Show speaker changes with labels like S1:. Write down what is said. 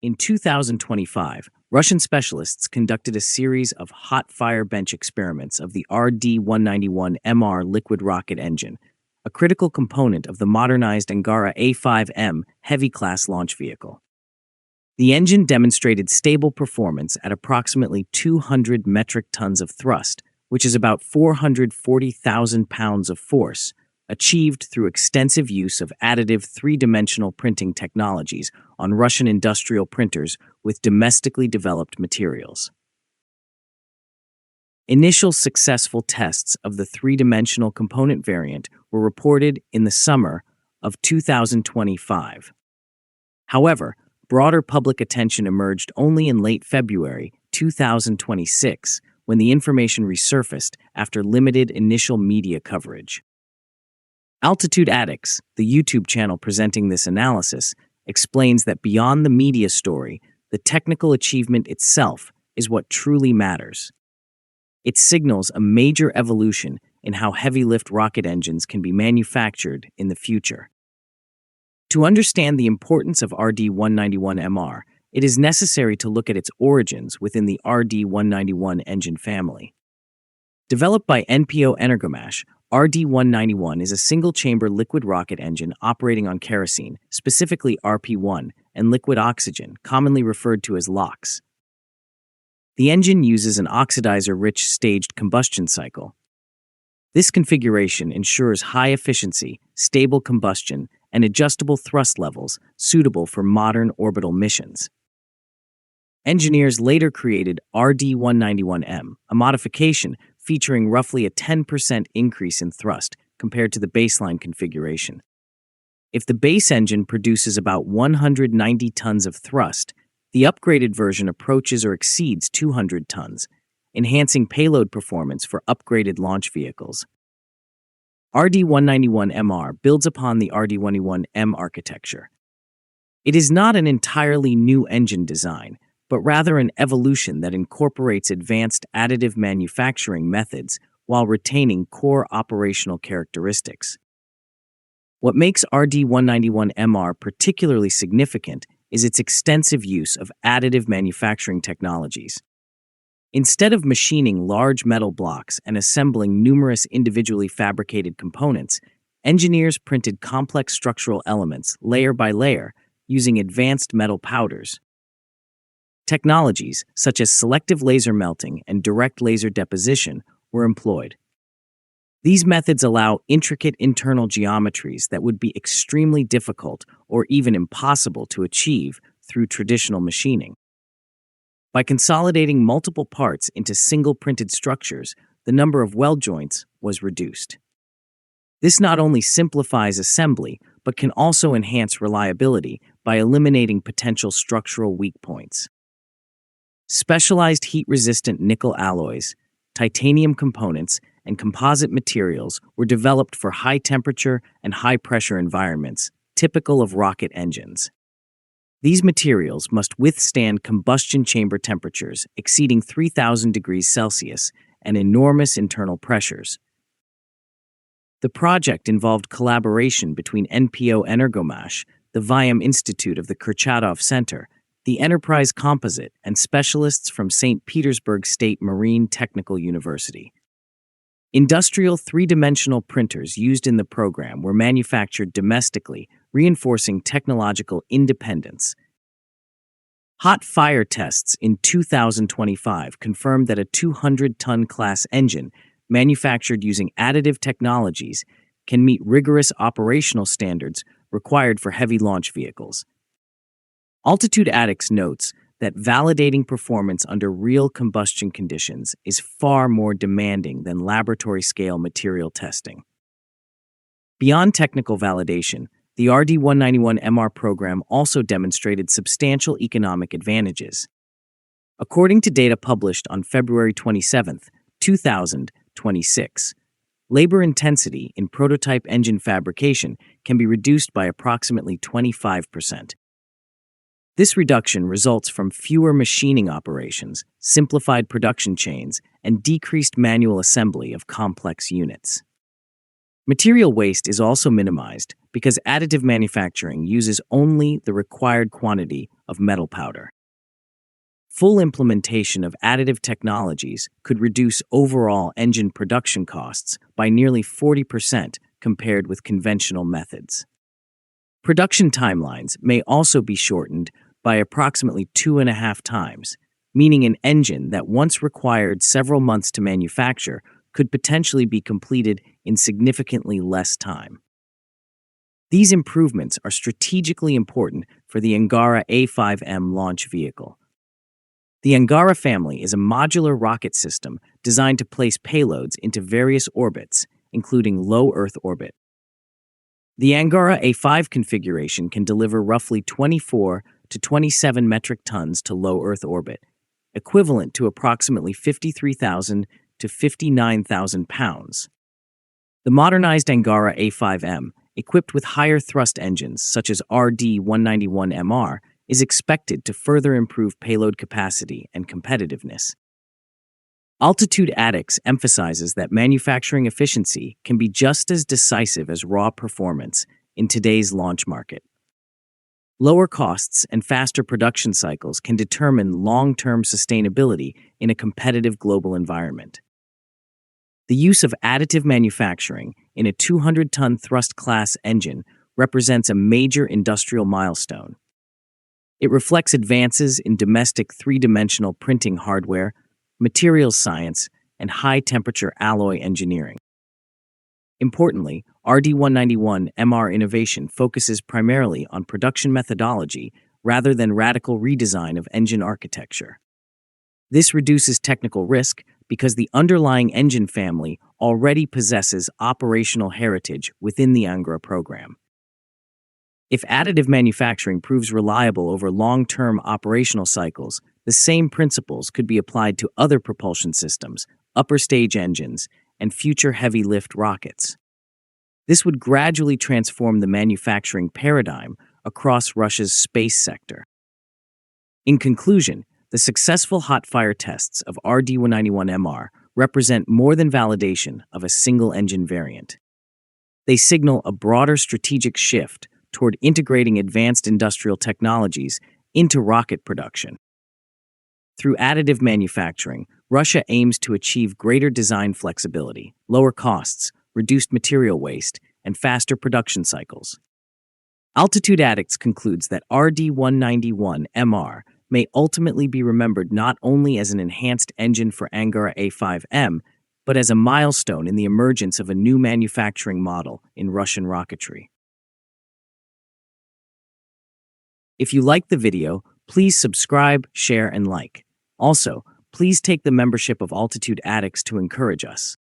S1: In 2025, Russian specialists conducted a series of hot fire bench experiments of the RD-191MR liquid rocket engine, a critical component of the modernized Angara-A5M heavy-class launch vehicle. The engine demonstrated stable performance at approximately 200 metric tons of thrust, which is about 440,000 pounds of force, achieved through extensive use of additive three-dimensional printing technologies on Russian industrial printers with domestically developed materials. Initial successful tests of the three-dimensional component variant were reported in the summer of 2025. However, broader public attention emerged only in late February 2026 when the information resurfaced after limited initial media coverage. Altitude Addicts, the YouTube channel presenting this analysis, explains that beyond the media story, the technical achievement itself is what truly matters. It signals a major evolution in how heavy-lift rocket engines can be manufactured in the future. To understand the importance of RD-191MR, it is necessary to look at its origins within the RD-191 engine family. Developed by NPO Energomash, RD-191 is a single-chamber liquid rocket engine operating on kerosene, specifically RP1, and liquid oxygen, commonly referred to as LOX. The engine uses an oxidizer-rich staged combustion cycle. This configuration ensures high efficiency, stable combustion, and adjustable thrust levels suitable for modern orbital missions. Engineers later created RD-191M, a modification featuring roughly a 10% increase in thrust compared to the baseline configuration. If the base engine produces about 190 tons of thrust, the upgraded version approaches or exceeds 200 tons, enhancing payload performance for upgraded launch vehicles. RD-191MR builds upon the RD-191M architecture. It is not an entirely new engine design, but rather an evolution that incorporates advanced additive manufacturing methods while retaining core operational characteristics. What makes RD-191MR particularly significant is its extensive use of additive manufacturing technologies. Instead of machining large metal blocks and assembling numerous individually fabricated components, engineers printed complex structural elements layer by layer using advanced metal powders. Technologies such as selective laser melting and direct laser deposition were employed. These methods allow intricate internal geometries that would be extremely difficult or even impossible to achieve through traditional machining. By consolidating multiple parts into single printed structures, the number of weld joints was reduced. This not only simplifies assembly, but can also enhance reliability by eliminating potential structural weak points. Specialized heat-resistant nickel alloys, titanium components, and composite materials were developed for high-temperature and high-pressure environments, typical of rocket engines. These materials must withstand combustion chamber temperatures exceeding 3,000 degrees Celsius and enormous internal pressures. The project involved collaboration between NPO Energomash, the VIAM Institute of the Kurchatov Center, the Enterprise Composite, and specialists from St. Petersburg State Marine Technical University. Industrial three-dimensional printers used in the program were manufactured domestically, reinforcing technological independence. Hot fire tests in 2025 confirmed that a 200-ton class engine, manufactured using additive technologies, can meet rigorous operational standards required for heavy launch vehicles. Altitude Addicts notes that validating performance under real combustion conditions is far more demanding than laboratory-scale material testing. Beyond technical validation, the RD-191MR program also demonstrated substantial economic advantages. According to data published on February 27, 2026, labor intensity in prototype engine fabrication can be reduced by approximately 25%. This reduction results from fewer machining operations, simplified production chains, and decreased manual assembly of complex units. Material waste is also minimized because additive manufacturing uses only the required quantity of metal powder. Full implementation of additive technologies could reduce overall engine production costs by nearly 40% compared with conventional methods. Production timelines may also be shortened by approximately 2.5 times, meaning an engine that once required several months to manufacture could potentially be completed in significantly less time. These improvements are strategically important for the Angara-A5M launch vehicle. The Angara family is a modular rocket system designed to place payloads into various orbits, including low Earth orbit. The Angara-A5 configuration can deliver roughly 24 to 27 metric tons to low Earth orbit, equivalent to approximately 53,000 to 59,000 pounds. The modernized Angara-A5M, equipped with higher thrust engines such as RD-191MR, is expected to further improve payload capacity and competitiveness. Altitude Addicts emphasizes that manufacturing efficiency can be just as decisive as raw performance in today's launch market. Lower costs and faster production cycles can determine long-term sustainability in a competitive global environment. The use of additive manufacturing in a 200-ton thrust class engine represents a major industrial milestone. It reflects advances in domestic three-dimensional printing hardware, materials science, and high-temperature alloy engineering. Importantly, RD-191MR innovation focuses primarily on production methodology rather than radical redesign of engine architecture. This reduces technical risk because the underlying engine family already possesses operational heritage within the Angara program. If additive manufacturing proves reliable over long-term operational cycles, the same principles could be applied to other propulsion systems, upper stage engines, and future heavy-lift rockets. This would gradually transform the manufacturing paradigm across Russia's space sector. In conclusion, the successful hot-fire tests of RD-191MR represent more than validation of a single-engine variant. They signal a broader strategic shift toward integrating advanced industrial technologies into rocket production. Through additive manufacturing, Russia aims to achieve greater design flexibility, lower costs, reduced material waste, and faster production cycles. Altitude Addicts concludes that RD-191MR may ultimately be remembered not only as an enhanced engine for Angara-A5M, but as a milestone in the emergence of a new manufacturing model in Russian rocketry. If you liked the video, please subscribe, share, and like. Also, please take the membership of Altitude Addicts to encourage us.